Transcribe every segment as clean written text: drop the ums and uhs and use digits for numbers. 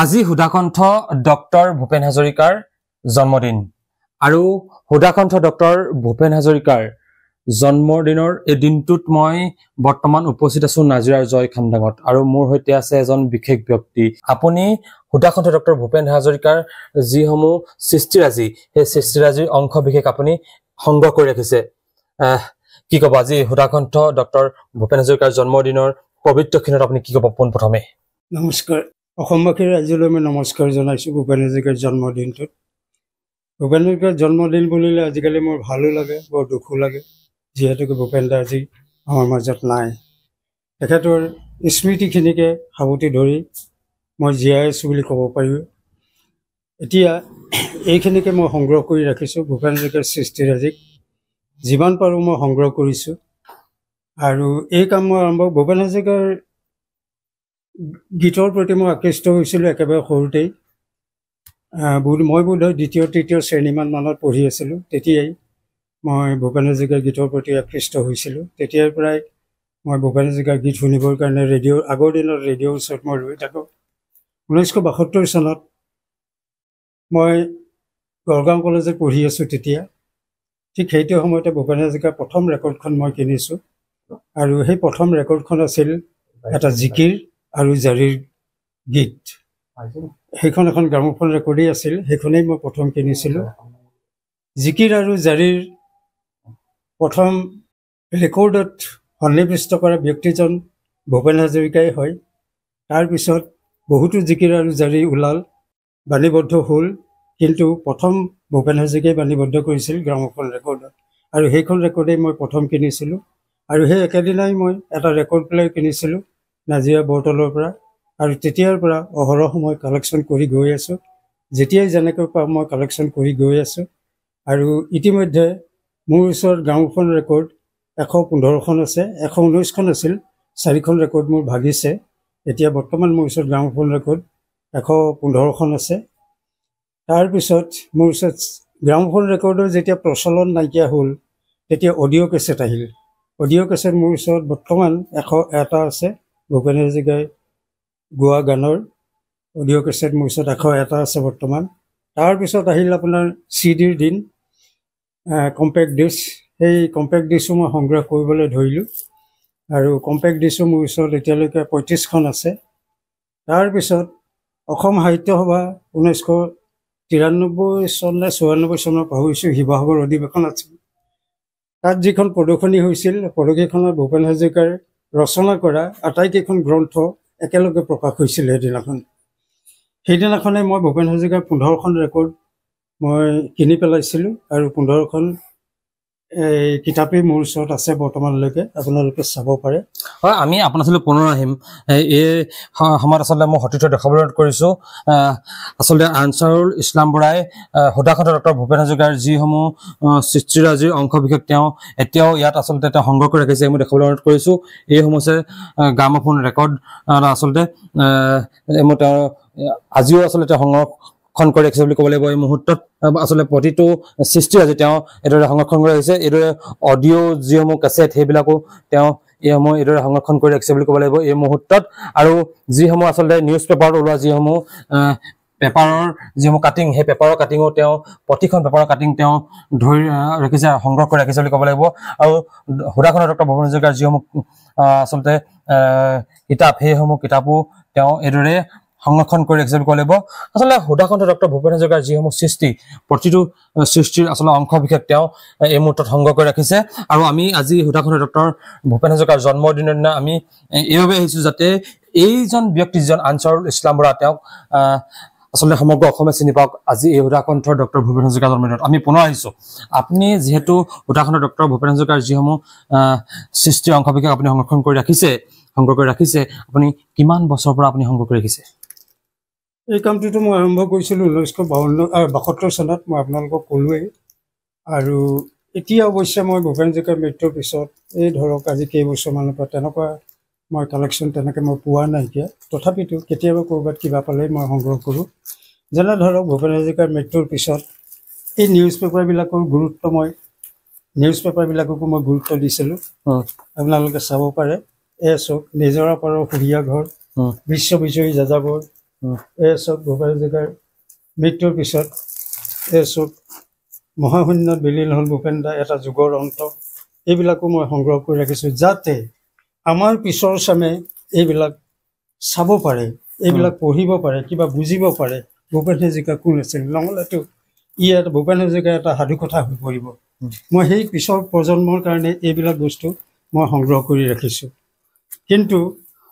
আজি হুদাকণ্ঠ ডক্টৰ ভূপেন হাজৰিকাৰ জন্মদিন আৰু হুদাকণ্ঠ ডক্টৰ ভূপেন হাজৰিকাৰ জন্মদিনৰ এই দিনটোত মই বৰ্তমান উপস্থিত আছো নাজিৰাৰ জয় খামডাঙত আৰু মোৰ হৈতে আছে এজন বিশেষ ব্যক্তি আপুনি হুদাকণ্ঠ ডক্টৰ ভূপেন হাজৰিকাৰ যিসমূহ সৃষ্টিৰাজি সেই সৃষ্টিৰাজিৰ অংশ বিশেষ আপুনি সংগ্ৰহ কৰি ৰাখিছে কি কব আজি হুদাকণ্ঠ ডক্টৰ ভূপেন হাজৰিকাৰ জন্মদিনৰ পবিত্ৰ ক্ষণত আপুনি কি কব পোনপ্ৰথমে নমস্কাৰ অসমবাসীৰ ৰাইজলৈ মই নমস্কাৰ জনাইছোঁ ভূপেন হাজৰিকাৰ জন্মদিনটোত ভূপেন হাজৰিকাৰ জন্মদিন বুলিলে আজিকালি মোৰ ভালো লাগে বৰ দুখো লাগে যিহেতুকে ভূপেন দা আজি আমাৰ মাজত নাই তেখেতৰ স্মৃতিখিনিকে সাৱটি ধৰি মই জীয়াই আছোঁ বুলি ক'ব পাৰোঁ এতিয়া এইখিনিকে মই সংগ্ৰহ কৰি ৰাখিছোঁ ভূপেন হাজৰিকাৰ সৃষ্টিৰাজিক যিমান পাৰোঁ মই সংগ্ৰহ কৰিছোঁ আৰু এই কাম মই আৰম্ভ ভূপেন হাজৰিকাৰ গীতৰ প্ৰতি মই আকৃষ্ট হৈছিলোঁ একেবাৰে সৰুতেই মই বোধহয় দ্বিতীয় তৃতীয় শ্ৰেণীমানত পঢ়ি আছিলোঁ তেতিয়াই মই ভূপেন হাজৰিকাৰ গীতৰ প্ৰতি আকৃষ্ট হৈছিলোঁ তেতিয়াৰ পৰাই মই ভূপেন হাজৰিকাৰ গীত শুনিবৰ কাৰণে আগৰ দিনত ৰেডিঅ'ৰ ওচৰত মই ৰৈ থাকোঁ 1972 চনত মই গড়গাঁও কলেজত পঢ়ি আছোঁ তেতিয়া ঠিক সেইটো সময়তে ভূপেন হাজৰিকাৰ প্ৰথম ৰেকৰ্ডখন মই কিনিছোঁ আৰু সেই প্ৰথম ৰেকৰ্ডখন আছিল এটা জিকিৰ আৰু জাৰিৰ গীত সেইখন এখন গ্ৰামোফোন ৰেকৰ্ডেই আছিল সেইখনেই মই প্ৰথম কিনিছিলোঁ জিকিৰ আৰু জাৰিৰ প্ৰথম ৰেকৰ্ডত সন্নিৱিষ্ট কৰা ব্যক্তিজন ভূপেন হাজৰিকাই হয় তাৰপিছত বহুতো জিকিৰ আৰু জাৰি ওলাল বাণীবদ্ধ হ'ল কিন্তু প্ৰথম ভূপেন হাজৰিকাই বাণীবদ্ধ কৰিছিল গ্ৰামোফোন ৰেকৰ্ডত আৰু সেইখন ৰেকৰ্ডেই মই প্ৰথম কিনিছিলোঁ আৰু সেই একেদিনাই মই এটা ৰেকৰ্ড প্লেয়াৰ কিনিছিলোঁ নাজিৰা বৰতলৰ পৰা আৰু তেতিয়াৰ পৰা অহৰহ মই কালেকশ্যন কৰি গৈ আছোঁ যেতিয়াই যেনেকৈ পাওঁ মই কালেকশ্যন কৰি গৈ আছোঁ আৰু ইতিমধ্যে মোৰ ওচৰত গ্ৰামোফোন ৰেকৰ্ড 115খন আছে 119খন আছিল 4খন ৰেকৰ্ড মোৰ ভাগিছে এতিয়া বৰ্তমান মোৰ ওচৰত গ্ৰামোফোন ৰেকৰ্ড 115খন আছে তাৰপিছত মোৰ ওচৰত গ্ৰামোফোন ৰেকৰ্ডৰ যেতিয়া প্ৰচলন নাইকিয়া হ'ল তেতিয়া অডিঅ' কেছেট আহিল অডিঅ' কেছেট মোৰ ওচৰত বৰ্তমান 101টা আছে ভূপেন হাজৰিকাই গোৱা গানৰ অডিঅ' কেছেট মোৰ ওচৰত 101টা আছে বৰ্তমান তাৰপিছত আহিল আপোনাৰ চিডিৰ দিন কম্পেক্ট ডিস্ক সেই কম্পেক্ট ডিস্কো মই সংগ্ৰহ কৰিবলৈ ধৰিলোঁ আৰু কম্পেক্ট ডিস্কো মোৰ ওচৰত এতিয়ালৈকে 35খন আছে তাৰপিছত অসম সাহিত্য সভা 1993 চন নে 94 চনৰ পাহৰিছোঁ শিৱসাগৰ অধিৱেশন আছিল তাত যিখন প্ৰদৰ্শনী হৈছিল প্ৰদৰ্শনীখনত ভূপেন হাজৰিকাৰ ৰচনা কৰা আটাইকেইখন গ্ৰন্থ একেলগে প্ৰকাশ হৈছিল সেইদিনাখনে মই ভূপেন হাজৰিকাৰ 15খন ৰেকৰ্ড মই কিনি পেলাইছিলোঁ আৰু 15খন এই কিতাপেই মোৰ ওচৰত আছে বৰ্তমানলৈকে আপোনালোকে চাব পাৰে হয় আমি আপোনাৰ ওচৰলৈ পুনৰ আহিম এই সময়ত আচলতে মই সতীৰ্থ দেখাবলৈ কৰিছোঁ আচলতে আনচাৰুল ইছলাম বৰাই হুদাকণ্ঠ ডক্টৰ ভূপেন হাজৰিকাৰ যিসমূহ সৃষ্টিৰাজিৰ অংশ বিশেষ তেওঁ এতিয়াও ইয়াত আচলতে তেওঁ সংগ্ৰহ কৰি ৰাখিছে মই দেখাবলৈ অনুৰোধ কৰিছোঁ এইসমূহ হৈছে গ্ৰামোফোন ৰেকৰ্ড আচলতে মই তেওঁ আজিও আচলতে তেওঁ সংৰক্ষণ কৰি ৰাখিছে বুলি ক'ব লাগিব এই মুহূৰ্তত আচলতে প্ৰতিটো সৃষ্টিৰাজি তেওঁ এইদৰে সংৰক্ষণ কৰি ৰাখিছে এইদৰে অডিঅ' যিসমূহ কেছেট সেইবিলাকো তেওঁ এইসমূহ এইদৰে সংৰক্ষণ কৰি ৰাখিছে বুলি ক'ব লাগিব এই মুহূৰ্তত আৰু যিসমূহ আচলতে নিউজ পেপাৰত ওলোৱা যিসমূহ পেপাৰৰ যিসমূহ কাটিং সেই পেপাৰৰ কাটিঙো তেওঁ প্ৰতিখন পেপাৰৰ কাটিং তেওঁ ধৰি ৰাখিছে সংগ্ৰহ কৰি ৰাখিছে বুলি ক'ব লাগিব আৰু হুদাকণ্ঠ ডক্টৰ ভূপেন হাজৰিকাৰ যিসমূহ আচলতে কিতাপ সেইসমূহ কিতাপো তেওঁ এইদৰে সংৰক্ষণ কৰি ৰাখিছে বুলি ক'ব লাগিব আচলতে হুদাকণ্ঠ ডক্টৰ ভূপেন হাজৰিকাৰ যিসমূহ সৃষ্টি প্ৰতিটো সৃষ্টিৰ আচলতে অংশ বিশেষ তেওঁ এই মুহূৰ্তত সংগ্ৰহ কৰি ৰাখিছে আৰু আমি আজি হুদাকণ্ঠ ডক্টৰ ভূপেন হাজৰিকাৰ জন্মদিনৰ দিনা আমি এইভাৱে আহিছোঁ যাতে এইজন ব্যক্তি যিজন আনচাৰুল ইছলাম বৰা তেওঁক আচলতে সমগ্ৰ অসমে চিনি পাওক আজি এই হুদাকণ্ঠ ডক্টৰ ভূপেন হাজৰিকাৰ জন্মদিনত আমি পুনৰ আহিছোঁ আপুনি যিহেতু হুদাকণ্ঠ ডক্টৰ ভূপেন হাজৰিকাৰ যিসমূহ সৃষ্টিৰ অংশ বিশেষ আপুনি সংগ্ৰহ কৰি ৰাখিছে আপুনি কিমান বছৰৰ পৰা আপুনি সংগ্ৰহ কৰি ৰাখিছে এই কামটোতো মই আৰম্ভ কৰিছিলোঁ 1972 চনত, মই আপোনালোকক ক'লোৱেই। আৰু এতিয়া অৱশ্যে মই ভূপেন হাজৰিকাৰ মৃত্যুৰ পিছত এই ধৰক আজি কেইবছৰমানৰ পৰা তেনেকুৱা মই কালেকশ্যন তেনেকৈ মই পোৱা নাইকিয়া। তথাপিতো কেতিয়াবা ক'ৰবাত কিবা পালেই মই সংগ্ৰহ কৰোঁ। যেনে ধৰক ভূপেন হাজৰিকাৰ মৃত্যুৰ পিছত এই নিউজ পেপাৰবিলাকৰ গুৰুত্ব মই গুৰুত্ব দিছিলোঁ। আপোনালোকে চাব পাৰে, চাওক নিজৰা পাৰৰ সুৰীয়া ঘৰ, বিশ্ববিজয়ী যাযাবৰ, চাওক ভূপেন হাজৰিকাৰ মৃত্যুৰ পিছত চাওক মহাশূন্যত বিলীন হ'ল ভূপেন দা, এটা যুগৰ অন্ত। এইবিলাকো মই সংগ্ৰহ কৰি ৰাখিছোঁ, যাতে আমাৰ পিছৰ চামে এইবিলাক চাব পাৰে, এইবিলাক পঢ়িব পাৰে, কিবা বুজিব পাৰে ভূপেন হাজৰিকা কোন আছিল। নহ'লেতো ভূপেন হাজৰিকাৰ এটা সাধুকথা হৈ পৰিব। মই সেই পিছৰ প্ৰজন্মৰ কাৰণে এইবিলাক বস্তু মই সংগ্ৰহ কৰি ৰাখিছোঁ। কিন্তু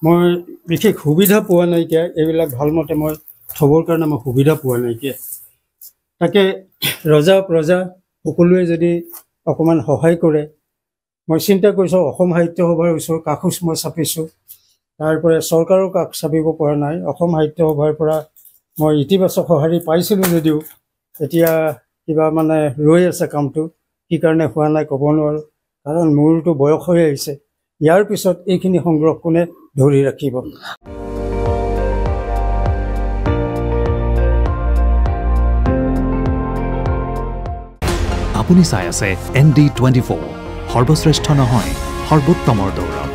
মই বিশেষ সুবিধা পোৱা নাইকিয়া, এইবিলাক ভালমতে মই থ'বৰ কাৰণে মই সুবিধা পোৱা নাইকিয়া। তাকে ৰজা প্ৰজা সকলোৱে যদি অকণমান সহায় কৰে, মই চিন্তা কৰিছোঁ অসম সাহিত্য সভাৰ ওচৰৰ কাষোচ মই চাপিছোঁ, তাৰপৰা চৰকাৰৰ কাষ চাপিব পৰা নাই। অসম সাহিত্য সভাৰ পৰা মই ইতিবাচক সঁহাৰি পাইছিলোঁ যদিও এতিয়া কিবা মানে ৰৈ আছে কামটো, কি কাৰণে হোৱা নাই ক'ব নোৱাৰোঁ, কাৰণ মোৰতো বয়স হৈ আহিছে। ইয়াৰ পিছত এইখিনি সংগ্ৰহ কোনে ধৰি ৰাখিব। আপুনি চাই আছে ND24, সৰ্বশ্ৰেষ্ঠ নহয় সৰ্বোত্তমৰ দৌৰ।